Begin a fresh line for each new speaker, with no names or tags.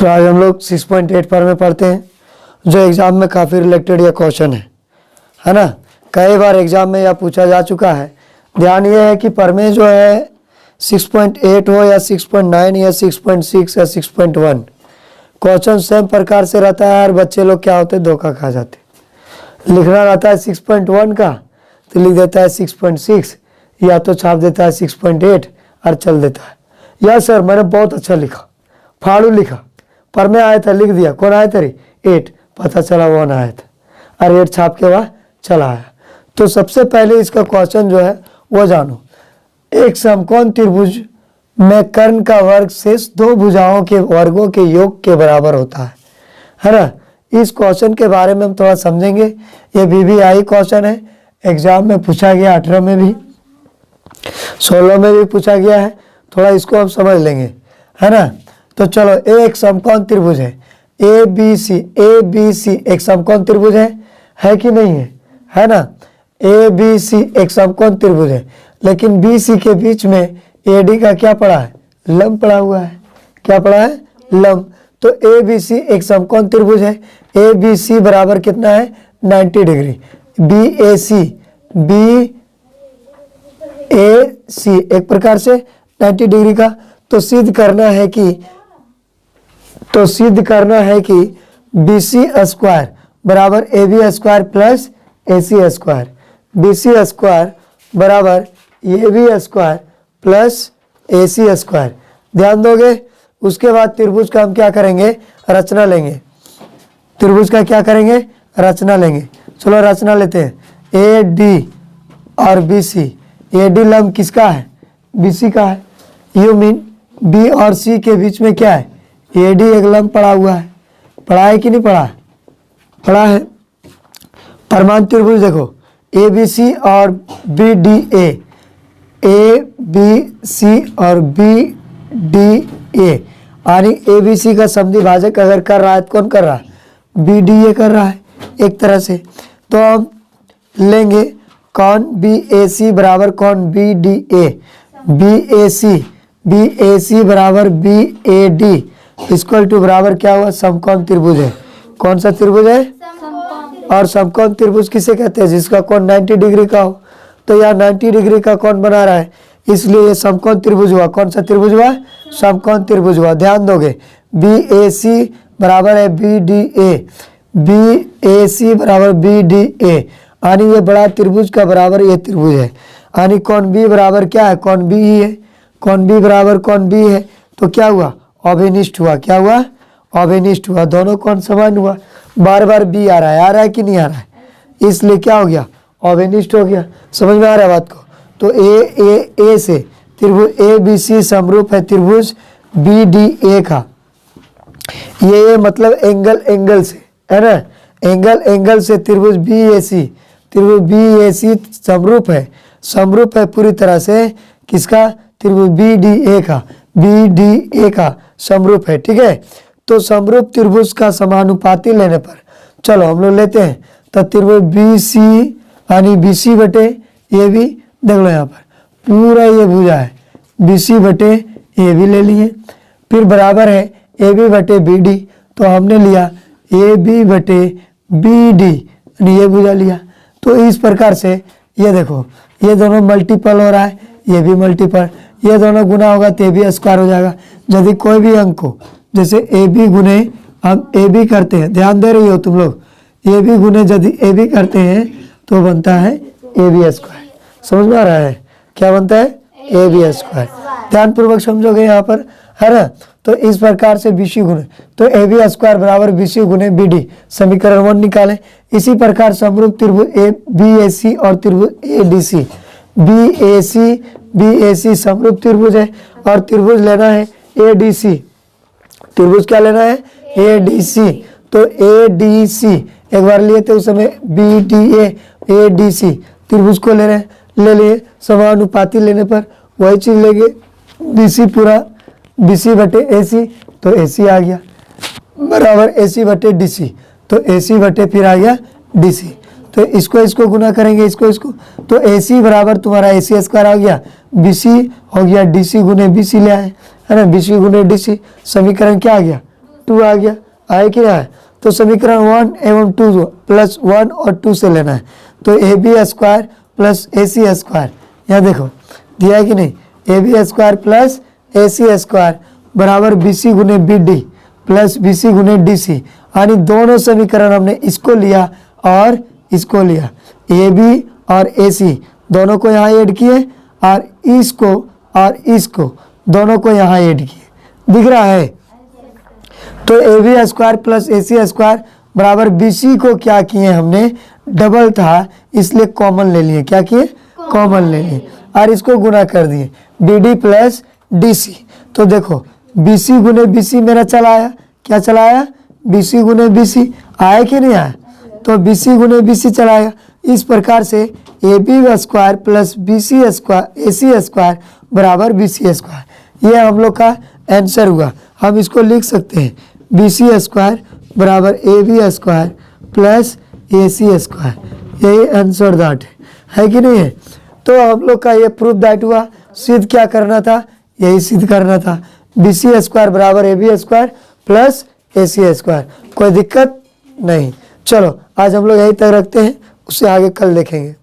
सो आज हम लोग 6.8 पर में पढ़ते हैं, जो एग्ज़ाम में काफ़ी रिलेटेड ये क्वेश्चन है ना। कई बार एग्ज़ाम में यह पूछा जा चुका है। ध्यान ये है कि पर में जो है 6.8 हो या 6.9 या 6.6 या 6.1, क्वेश्चन सेम प्रकार से रहता है। और बच्चे लोग क्या होते हैं, धोखा खा जाते। लिखना रहता है 6.1 का तो लिख देता है 6.6, या तो छाप देता है 6.8 और चल देता है। या सर मैंने बहुत अच्छा लिखा, फाड़ू लिखा, पर में आया था लिख दिया। कौन आया था रे? 8, पता चला 1 आया था और 8 छाप के वह चला आया। तो सबसे पहले इसका क्वेश्चन जो है वो जानो। एक समकोण त्रिभुज में कर्ण का वर्ग शेष दो भुजाओं के वर्गों के योग के बराबर होता है ना। इस क्वेश्चन के बारे में हम थोड़ा समझेंगे। ये VVI क्वेश्चन है, एग्जाम में पूछा गया, 18 में भी, 16 में भी पूछा गया है। थोड़ा इसको हम समझ लेंगे, है ना। तो चलो, एक समकोण त्रिभुज है ABC एक समकोण त्रिभुज है कि नहीं है ना। ABC एक समकोण त्रिभुज है, लेकिन BC के बीच में AD का क्या पड़ा है? लंब पड़ा हुआ है। क्या पड़ा है? लंब। तो ABC एक समकोण त्रिभुज है। ABC बराबर कितना है? 90 डिग्री। BAC एक प्रकार से 90 डिग्री का। तो सिद्ध करना है कि BC स्क्वायर बराबर AB square plus AC square, BC square बराबर AB square plus AC square. ध्यान दोगे। उसके बाद त्रिभुज का हम क्या करेंगे? रचना लेंगे। त्रिभुज का क्या करेंगे? रचना लेंगे। चलो रचना लेते हैं। AD और BC। AD लंब किसका है? BC का है। यू मीन B और C के बीच में क्या है? AD एक लंब पड़ा हुआ है। पड़ा है कि नहीं पड़ा? पड़ा है। परमाणु त्रिभुज देखो, ABC और BDA, ABC और BDA, यानी ABC का समद्विभाजक अगर कर रहा है तो कौन कर रहा है? BDA कर रहा है एक तरह से। तो हम लेंगे कौन BAC बराबर कौन BDA, BAC बराबर BAD इक्वल टू बराबर क्या हुआ? समकोण त्रिभुज है। कौन सा त्रिभुज है? और समकोण त्रिभुज किसे कहते हैं? जिसका कोण 90 डिग्री का हो। तो यहाँ 90 डिग्री का कोण बना रहा है, इसलिए ये समकोण त्रिभुज हुआ। कौन सा त्रिभुज हुआ? समकोण त्रिभुज हुआ। ध्यान दोगे, BAC बराबर है BDA, BAC बराबर BDA, यानी ये बड़ा त्रिभुज का बराबर ये त्रिभुज है। यानी कोण B बराबर क्या है? कोण B ही है। कोण B बराबर कोण B है, तो क्या हुआ? अभिनिष्ठ हुआ। क्या हुआ? अभिनिष्ठ हुआ। दोनों कोण समान हुआ। बार बार B आ रहा है कि नहीं आ रहा है? इसलिए क्या हो गया? अभिनिष्ठ हो गया। समझ में आ रहा है बात को? तो A से त्रिभुज ABC समरूप है त्रिभुज BDA का। ये मतलब एंगल से, है ना। एंगल से त्रिभुज BAC समरूप है पूरी तरह से किसका? त्रिभुज BDA का समरूप है। ठीक है। तो समरूप त्रिभुज का समानुपाती लेने पर, चलो हम लोग लेते हैं। तो त्रिभुज BC यानी BC बटे AB, देख लो यहाँ पर पूरा ये भुजा है, BC बटे AB ले लिए। फिर बराबर है AB बटे BD, तो हमने लिया AB बटे BD, ये भुजा लिया। तो इस प्रकार से ये देखो, ये दोनों मल्टीपल हो रहा है, ये भी मल्टीपल, ये दोनों गुना होगा तो AB स्क्वायर हो जाएगा। यदि कोई भी अंक को, जैसे AB गुने हम AB करते हैं, ध्यान दे रही हो तुम लोग, AB गुने यदि AB करते हैं तो बनता है AB स्क्वायर। समझ में आ रहा है? क्या बनता है? AB square. ध्यान पूर्वक समझोगे यहाँ पर, है ना। तो इस प्रकार से BC गुने, तो AB स्क्वायर बराबर BC गुने BD, समीकरण 1 निकालें। इसी प्रकार समरूप त्रिभुज BAC और त्रिभुज BAC समरूप त्रिभुज है, और त्रिभुज लेना है ADC। त्रिभुज क्या लेना है? ADC। तो ADC एक बार लिए थे उस समय BDA, ADC त्रिभुज को ले लिए। समानुपाती लेने पर वही चीज लेंगे, BC पूरा BC बटे AC, तो AC आ गया बराबर AC बटे DC, तो AC बटे फिर आ गया DC। तो इसको गुना करेंगे, इसको, तो AC बराबर तुम्हारा AC स्क्वायर आ गया, BC हो गया DC गुने BC ले आए, है ना। BC गुने DC, समीकरण क्या आ गया? 2 आ गया, आए कि ना? तो समीकरण 1 एवं 2 प्लस 1 और 2 से लेना है। तो A B square plus A C square, यहाँ देखो दिया है कि नहीं, A B square plus A C square बराबर बी सी गुने B D plus B C गुने डी सी, यानी दोनों समीकरण हमने इसको लिया और इसको लिया, ए बी और ए सी दोनों को यहाँ ऐड किए और इसको दोनों को यहाँ ऐड किए, दिख रहा है? तो A B square plus A C square बराबर बी सी को क्या किए हमने, डबल था इसलिए कॉमन ले लिए, क्या किए? कॉमन ले लिए और इसको गुना कर दिए B D plus D C. तो देखो बी सी गुने बी सी मेरा चला आया, क्या चला आया? बी सी गुने बी सी आया कि नहीं आया? तो बी सी गुने बी सी चला आया। इस प्रकार से A B square plus B C square A C square बराबर बी सी स्क्वायर, ये हम लोग का आंसर हुआ। हम इसको लिख सकते हैं बी सी स्क्वायर बराबर A B square plus A C square, यही आंसर दैट है कि नहीं है? तो हम लोग का ये प्रूफ दैट हुआ। सिद्ध क्या करना था? यही सिद्ध करना था, बी सी स्क्वायर बराबर A B square plus A C square, कोई दिक्कत नहीं। चलो आज हम लोग यहीं तक रखते हैं, उससे आगे कल देखेंगे।